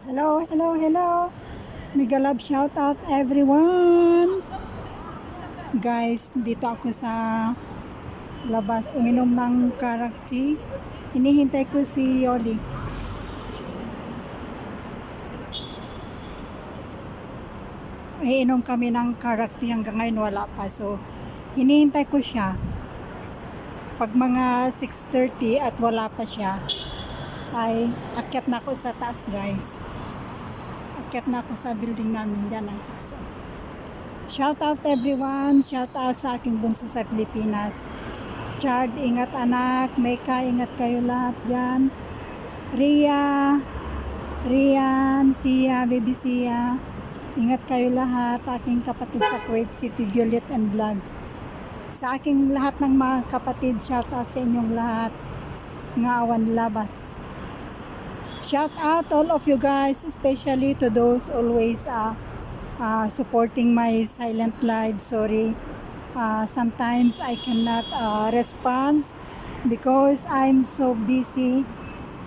Hello, hello, hello. Mega love shout out everyone. Guys, dito ako sa labas uminom ng karakti. Hinihintay ko si Yoli. Iinom kami ng karakti hanggang ngayon wala pa. So, hinihintay ko siya. Pag mga 6:30 at wala pa siya, ay akyat na ako sa taas, guys. Akyat na ako sa building namin dyan ang taas. Shout out everyone, shout out sa aking bunso sa Pilipinas. Chad, ingat anak, Meka, ingat kayo lahat dyan. Ria, Rian, Sia, Baby Sia, ingat kayo lahat. Aking kapatid sa Kuwait City, Violet and Vlog. Sa aking lahat ng mga kapatid, shout out sa inyong lahat. Nga awan labas. Shout out all of you guys, especially to those always supporting my silent live. Sorry, sometimes I cannot respond because I'm so busy.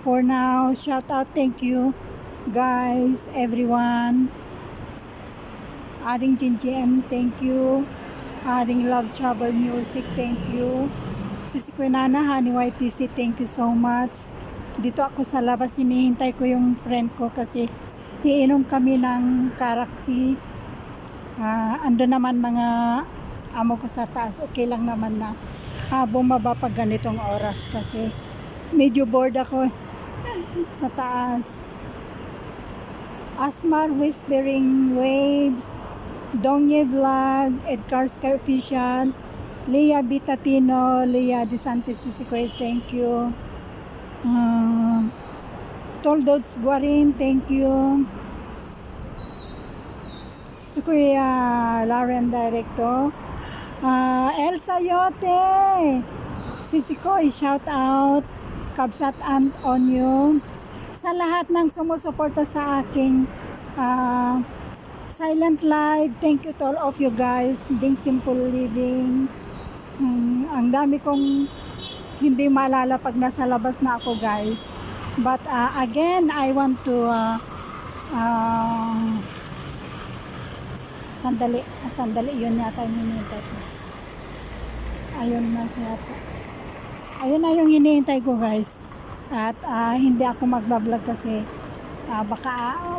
For now, shout out, thank you guys, everyone. Adding GGM, thank you. Adding Love Travel Music, thank you. Sisi Quinana, Honey YTC, thank you so much. Dito ako sa labas, hinihintay ko yung friend ko kasi iinom kami ng karakti. Ando naman mga amo ko sa taas. Okay lang naman na bumaba pag ganitong oras kasi medyo bored ako sa taas. Asmar Whispering Waves, Dongye Vlog, Edgar Sky Official, Leah Bitatino, Leah DeSantis Sisikoy, thank you. Toldots Guarin, thank you. Si Kuya Lauren Director. Elsa Yote, Sisikoy, shout out. Kabsat and Onyo. Sa lahat ng sumusuporta sa aking silent live, thank you to all of you guys. Ding Simple Living. Ang dami kong hindi maalala pag nasa labas na ako, guys. But again, I want to sandali yun yata yung hinihintay ko. Ayun na yata. Ayun na yung hinihintay ko, guys. At hindi ako magbablog kasi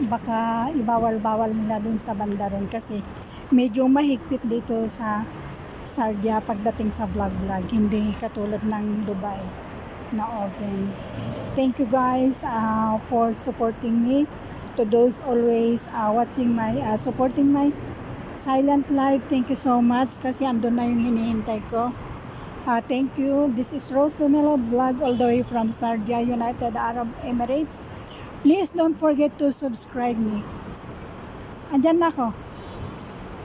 baka ibawal-bawal nila dun sa banda rin kasi medyo mahigpit dito sa Sardia pagdating sa vlog. Hindi katulad ng Dubai na open. Thank you guys for supporting me. To those always watching my supporting my silent live, thank you so much kasi andun na yung hinihintay ko. Thank you. This is Rose Donelo vlog all the way from Sardia, United Arab Emirates. Please don't forget to subscribe me. Andyan na ako.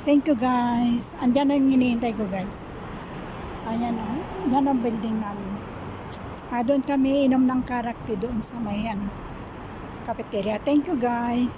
Thank you guys. Andyan na yung hinihintay ko, guys. Ayan o. Yan ang building namin. Doon kami inom ng karakti doon sa may cafeteria. Thank you guys.